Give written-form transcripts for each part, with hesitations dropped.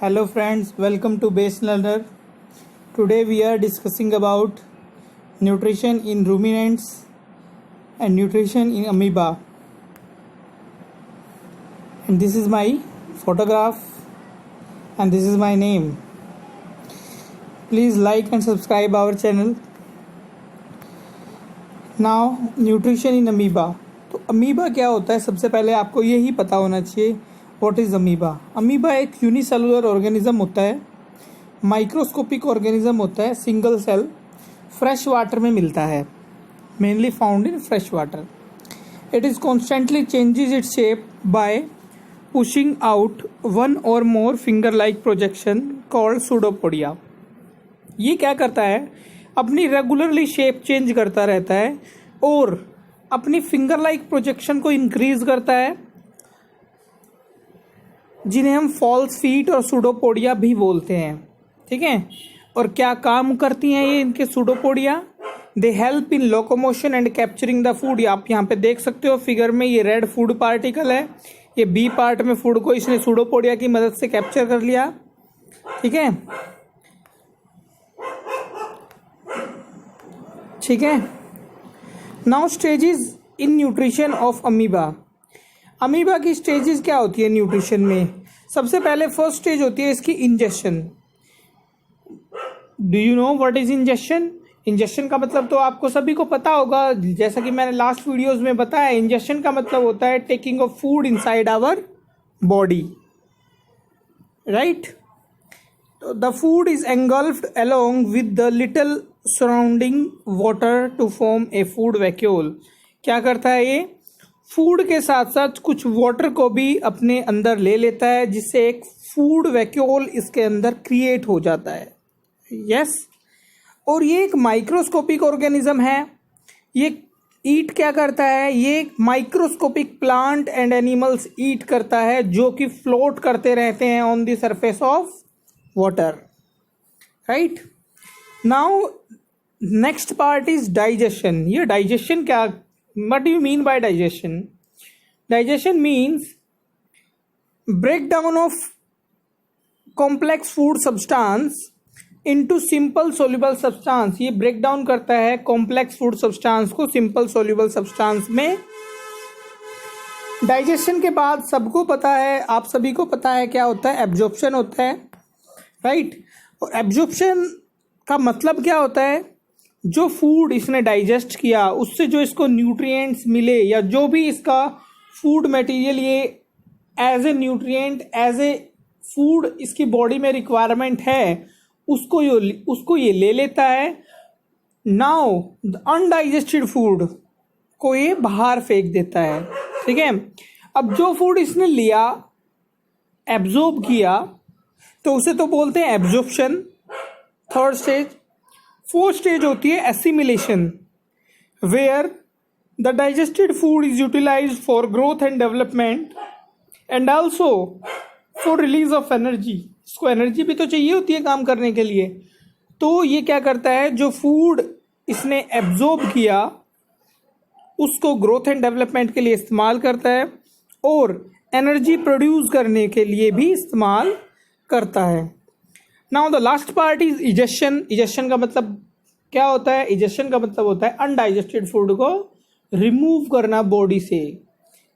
Hello friends, welcome to Base Learner. Today we are discussing about nutrition in ruminants and nutrition in amoeba. And this is my photograph and this is my name. Please like and subscribe our channel. Now nutrition in amoeba. तो amoeba क्या होता है, सबसे पहले आपको यही पता होना चाहिए व्हाट इज़ अमीबा। अमीबा एक यूनिसेलुलर ऑर्गेनिज्म होता है, माइक्रोस्कोपिक ऑर्गेनिज्म होता है, सिंगल सेल, फ्रेश वाटर में मिलता है, mainly found in fresh water. It is constantly changes its shape by pushing out one और more finger like projection called pseudopodia. ये क्या करता है, अपनी रेगुलरली शेप चेंज करता रहता है और अपनी फिंगर लाइक प्रोजेक्शन को इंक्रीज करता है, जिन्हें हम फॉल्स फीट और सूडोपोडिया भी बोलते हैं। ठीक है, और क्या काम करती हैं ये इनके pseudopodia? They help in locomotion and capturing the food. आप यहाँ पे देख सकते हो फिगर में, ये रेड फूड पार्टिकल है, ये बी पार्ट में फूड को इसने सूडोपोडिया की मदद से कैप्चर कर लिया। ठीक है, ठीक है। Now stages in nutrition of amoeba. Amoeba की स्टेजेस क्या होती है न्यूट्रिशन में? सबसे पहले फर्स्ट स्टेज होती है इसकी injection. Do you know what is injection? Injection का मतलब तो आपको सभी को पता होगा, जैसा कि मैंने लास्ट वीडियोस में बताया। इंजेक्शन का मतलब होता है taking off food inside our body, right? The food is engulfed along with the little surrounding water to form a food vacuole. क्या करता है ये? फूड के साथ साथ कुछ वाटर को भी अपने अंदर ले लेता है, जिससे एक फूड वैक्यूल इसके अंदर क्रिएट हो जाता है। यस, और ये एक माइक्रोस्कोपिक ऑर्गेनिज्म है। ये ईट क्या करता है? ये microscopic plant and animals eat करता है, जो कि फ्लोट करते रहते हैं on the surface of water, right? Now next part is digestion. ये डाइजेशन क्या, what do you mean by digestion? Digestion means breakdown of complex food substance into simple soluble substance। ये breakdown करता है complex food substance को simple soluble substance में। Digestion के बाद सबको पता है, आप सभी को पता है क्या होता है? एब्जॉर्प्शन होता है, राइट? और एब्जॉर्प्शन का मतलब क्या होता है? जो फूड इसने डाइजेस्ट किया उससे जो इसको न्यूट्रिएंट्स मिले, या जो भी इसका फूड मटेरियल ये as a nutrient, as a food इसकी बॉडी में रिक्वायरमेंट है, उसको ये ले लेता है। नाउ अनडाइजेस्टेड फूड को ये बाहर फेंक देता है। ठीक है, अब जो फूड इसने लिया, एब्जॉर्ब किया, तो उसे तो बोलते हैं absorption, third stage. Fourth stage होती है assimilation, where the digested food is utilised for growth and development and also for release of energy. इसको एनर्जी भी तो चाहिए होती है काम करने के लिए। तो ये क्या करता है, जो फूड इसने एब्जॉर्ब किया उसको ग्रोथ एंड डेवलपमेंट के लिए इस्तेमाल करता है और एनर्जी प्रोड्यूस करने के लिए भी इस्तेमाल करता है। Now the last part is egestion. Egestion का मतलब क्या होता है? इजेशन का मतलब होता है अनडाइजेस्टेड फूड को रिमूव करना बॉडी से।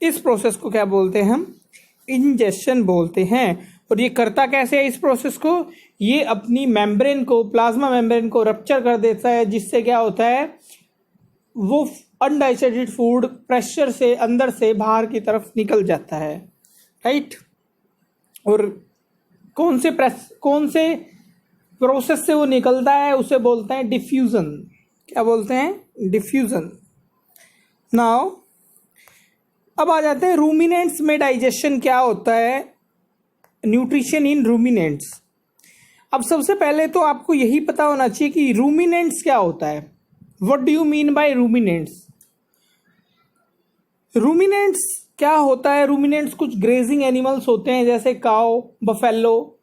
इस प्रोसेस को क्या बोलते हैं? हम इंजेशन बोलते हैं। और ये करता कैसे है इस प्रोसेस को? ये अपनी मेम्ब्रेन को, प्लाज्मा मेम्ब्रेन को रप्चर कर देता है, जिससे क्या होता है, वो अनडाइजेस्टेड फूड प्रेशर से अंदर से बाहर की तरफ निकल जाता है, राइट? और कौन से प्रोसेस से वो निकलता है उसे बोलते हैं डिफ्यूजन। क्या बोलते हैं? डिफ्यूजन। नाउ अब आ जाते हैं रूमिनेंट्स में डाइजेशन क्या होता है, न्यूट्रिशन इन रूमिनेंट्स। अब सबसे पहले तो आपको यही पता होना चाहिए कि रूमिनेंट्स क्या होता है। What do you mean by ruminants? Ruminants क्या होता है? रूमिनेंट्स कुछ ग्रेजिंग एनिमल्स होते हैं, जैसे काउ, बफेलो,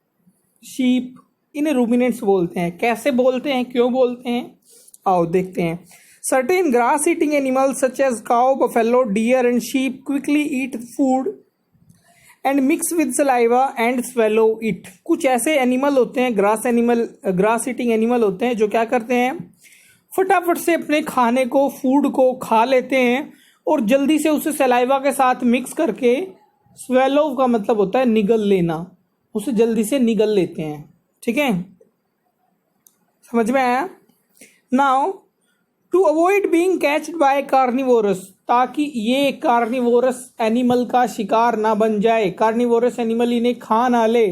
शीप, इन्हें रूमिनेंट्स बोलते हैं। कैसे बोलते हैं, क्यों बोलते हैं, आओ देखते हैं। Certain grass eating animals such as cow, buffalo, deer and sheep quickly eat food and mix with saliva and swallow it. कुछ ऐसे एनिमल होते हैं, ग्रास ईटिंग एनिमल होते हैं, जो क्या करते हैं, फटाफट से अपने खाने को, फूड को खा लेते हैं और जल्दी से उसे सलाइवा के साथ मिक्स करके, स्वेलो का मतलब होता है निगल लेना, उसे जल्दी से निगल लेते हैं। ठीक है, समझ में आया? Now to avoid being catched by carnivorous, ताकि ये कार्निवोरस एनिमल का शिकार ना बन जाए, कार्निवोरस एनिमल इन्हें खा ना ले,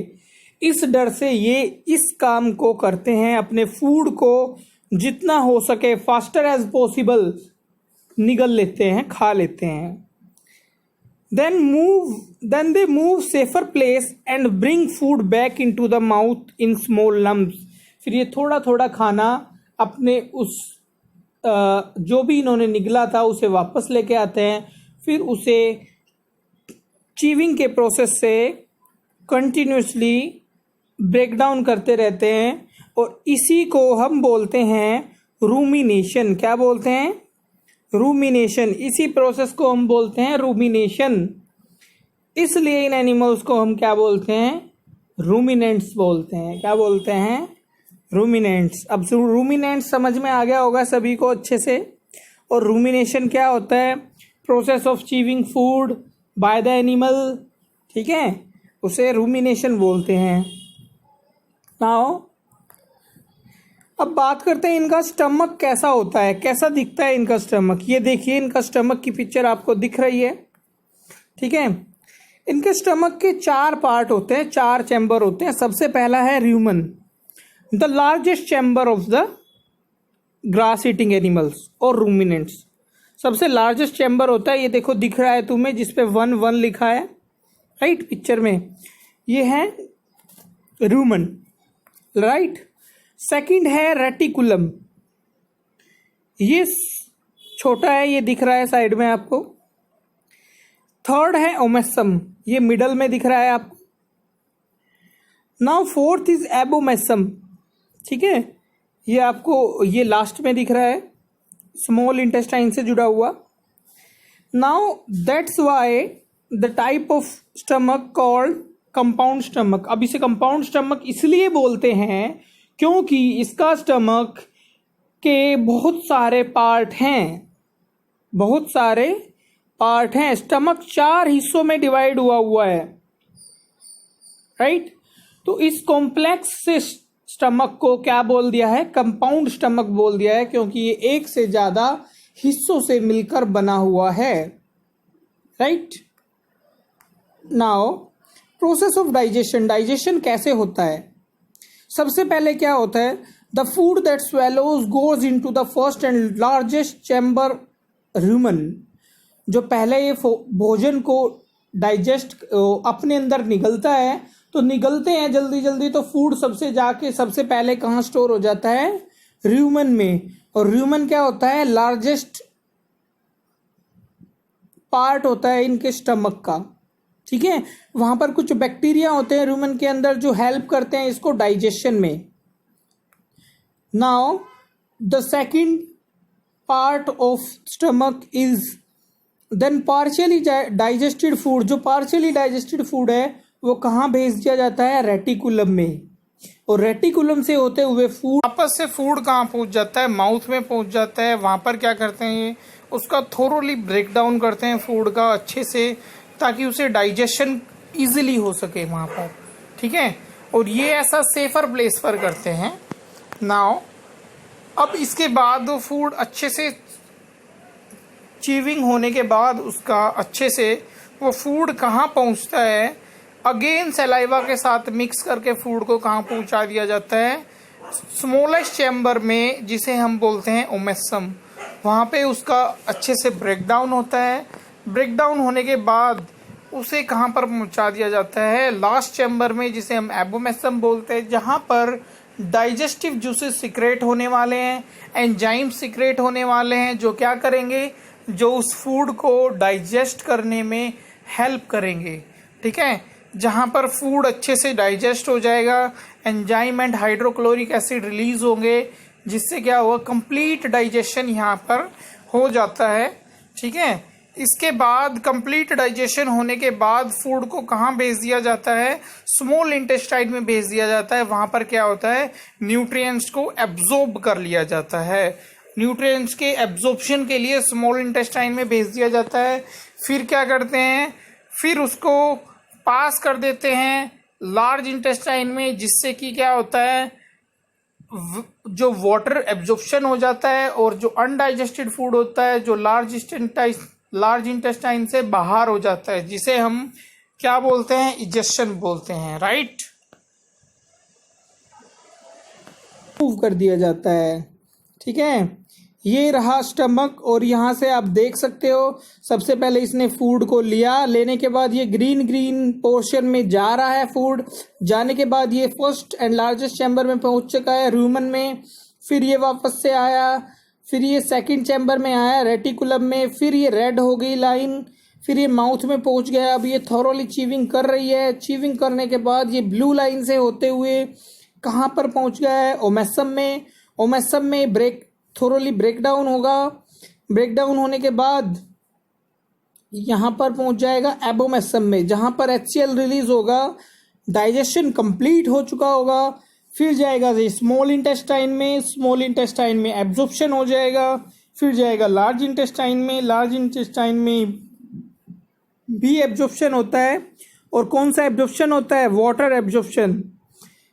इस डर से ये इस काम को करते हैं, अपने फूड को जितना हो सके फास्टर एज पॉसिबल निगल लेते हैं, खा लेते हैं। then they move safer place and bring food back into the mouth in small lumps। फिर ये थोड़ा थोड़ा खाना अपने उस जो भी इन्होंने निगला था उसे वापस लेके आते हैं, फिर उसे चीविंग के प्रोसेस से कंटिन्यूसली ब्रेक डाउन करते रहते हैं, और इसी को हम बोलते हैं रूमिनेशन। क्या बोलते हैं? रूमिनेशन। इसी प्रोसेस को हम बोलते हैं रूमिनेशन। इसलिए इन एनिमल्स को हम क्या बोलते हैं? रूमिनेंट्स बोलते हैं। क्या बोलते हैं? रूमिनेंट्स। अब रूमिनेंट्स समझ में आ गया होगा सभी को अच्छे से। और रूमिनेशन क्या होता है? Process of chewing food by the animal. ठीक है, उसे रूमिनेशन बोलते हैं। नाउ अब बात करते हैं इनका स्टमक कैसा होता है, कैसा दिखता है इनका स्टमक। ये देखिए, इनका स्टमक की पिक्चर आपको दिख रही है। ठीक है, इनके स्टमक के 4 पार्ट होते हैं, 4 चैम्बर होते हैं। सबसे पहला है र्यूमन, the largest chamber of the grass eating animals और रूमिनेंट्स। सबसे लार्जेस्ट चैम्बर होता है, ये देखो दिख रहा है तुम्हें, जिसपे 1-1 लिखा है, राइट, पिक्चर में। ये है र्यूमन, राइट। सेकंड है रेटिकुलम, ये छोटा है, ये दिख रहा है साइड में आपको। थर्ड है ओमेसम, ये मिडल में दिख रहा है आपको। Now fourth is abomasum. ठीक है, ये आपको ये लास्ट में दिख रहा है, स्मॉल इंटेस्टाइन से जुड़ा हुआ। Now that's why the type of stomach called compound stomach. अब इसे कंपाउंड स्टमक इसलिए बोलते हैं क्योंकि इसका स्टमक के बहुत सारे पार्ट हैं, बहुत सारे पार्ट हैं। स्टमक 4 हिस्सों में डिवाइड हुआ है, राइट। तो इस कॉम्प्लेक्स से स्टमक को क्या बोल दिया है? कंपाउंड स्टमक बोल दिया है, क्योंकि ये एक से ज्यादा हिस्सों से मिलकर बना हुआ है, right. Now process of digestion. Digestion कैसे होता है? सबसे पहले क्या होता है? The food that swallows goes into the first and largest chamber र्यूमन। जो पहले ये भोजन को डाइजेस्ट अपने अंदर निगलता है, तो निगलते हैं जल्दी जल्दी, तो फूड सबसे पहले कहाँ स्टोर हो जाता है? र्यूमन में। और र्यूमन क्या होता है? लार्जेस्ट पार्ट होता है इनके स्टमक का। ठीक है, वहां पर कुछ बैक्टीरिया होते हैं र्यूमन के अंदर जो हेल्प करते हैं इसको डाइजेशन में। Now the second part of stomach is then partially digested food. जो पार्शियली डाइजेस्टेड फूड है वो कहाँ भेज दिया जाता है? रेटिकुलम में। और रेटिकुलम से होते हुए फूड वापस से फूड कहाँ पहुंच जाता है? माउथ में पहुंच जाता है। वहां पर क्या करते हैं? ये उसका थोरोली ब्रेक डाउन करते हैं फूड का अच्छे से, ताकि उसे डाइजेशन इजीली हो सके वहां पर। ठीक है, और ये ऐसा सेफर प्लेस पर करते हैं। नाउ अब इसके बाद वो फूड अच्छे से चीविंग होने के बाद उसका अच्छे से वो फूड कहाँ पहुंचता है? अगेन सलाइवा के साथ मिक्स करके फूड को कहाँ पहुंचा दिया जाता है? स्मॉलेस्ट चैम्बर में, जिसे हम बोलते हैं ओमेसम। वहाँ पे उसका अच्छे से ब्रेक डाउन होता है। ब्रेक डाउन होने के बाद उसे कहाँ पर पहुंचा दिया जाता है? लास्ट चैम्बर में, जिसे हम एबोमेसम बोलते हैं, जहाँ पर डाइजेस्टिव जूसेस सिक्रेट होने वाले हैं, एंजाइम सिक्रेट होने वाले हैं, जो क्या करेंगे? जो उस फूड को डाइजेस्ट करने में हेल्प करेंगे। ठीक है, जहाँ पर फूड अच्छे से डाइजेस्ट हो जाएगा, enzyme and hydrochloric acid release होंगे, जिससे क्या होगा? कंप्लीट डाइजेशन यहाँ पर हो जाता है। ठीक है, इसके बाद कंप्लीट डाइजेशन होने के बाद फूड को कहाँ भेज दिया जाता है? स्मॉल इंटेस्टाइन में भेज दिया जाता है। वहाँ पर क्या होता है? न्यूट्रिएंट्स को एब्जॉर्ब कर लिया जाता है। न्यूट्रिएंट्स के एब्जॉर्प्शन के लिए स्मॉल इंटेस्टाइन में भेज दिया जाता है। फिर क्या करते हैं? फिर उसको पास कर देते हैं लार्ज इंटेस्टाइन में, जिससे कि क्या होता है, जो वाटर एब्जॉर्प्शन हो जाता है और जो अनडाइजेस्टेड फूड होता है जो लार्ज इंटेस्टाइन से बाहर हो जाता है, जिसे हम क्या बोलते हैं? इजेक्शन बोलते हैं, राइट। मूव कर दिया जाता है, ठीक है। ये रहा स्टमक, और यहाँ से आप देख सकते हो सबसे पहले इसने फूड को लिया, लेने के बाद ये ग्रीन ग्रीन पोर्शन में जा रहा है फूड। जाने के बाद ये फर्स्ट एंड लार्जेस्ट चैम्बर में पहुंच चुका है, रूमन में। फिर ये वापस से आया, फिर ये सेकंड चैम्बर में आया, रेटिकुलम में। फिर ये रेड हो गई लाइन, फिर ये माउथ में पहुंच गया। अब ये थॉरोली चीविंग कर रही है। चीविंग करने के बाद ये ब्लू लाइन से होते हुए कहाँ पर पहुंच गया है? ओमेसम में। ओमेसम में थोरोली ब्रेकडाउन होगा। ब्रेकडाउन होने के बाद यहाँ पर पहुंच जाएगा एबोमेसम में, जहाँ पर HCl रिलीज होगा। डाइजेशन कंप्लीट हो चुका होगा। फिर जाएगा स्मॉल इंटेस्टाइन में। स्मॉल इंटेस्टाइन में एब्जॉर्प्शन हो जाएगा। फिर जाएगा लार्ज इंटेस्टाइन में। लार्ज इंटेस्टाइन में भी एब्जॉर्प्शन होता है। और कौन सा एब्जॉर्प्शन होता है? Water absorption.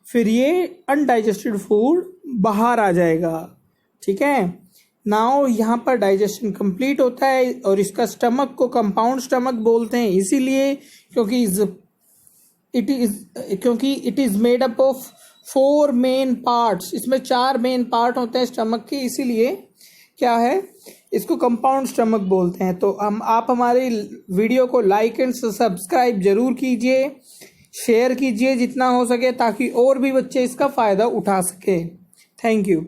फिर ये अनडाइजेस्टेड फूड बाहर आ जाएगा, ठीक है। नाउ यहाँ पर डाइजेशन कंप्लीट होता है, और इसका स्टमक को कंपाउंड स्टमक बोलते हैं, इसीलिए क्योंकि it is made up of 4 main parts. इसमें 4 मेन पार्ट होते हैं स्टमक के, इसीलिए क्या है, इसको कंपाउंड स्टमक बोलते हैं। तो आप हमारी वीडियो को लाइक एंड सब्सक्राइब जरूर कीजिए, शेयर कीजिए जितना हो सके, ताकि और भी बच्चे इसका फ़ायदा उठा सके। Thank you.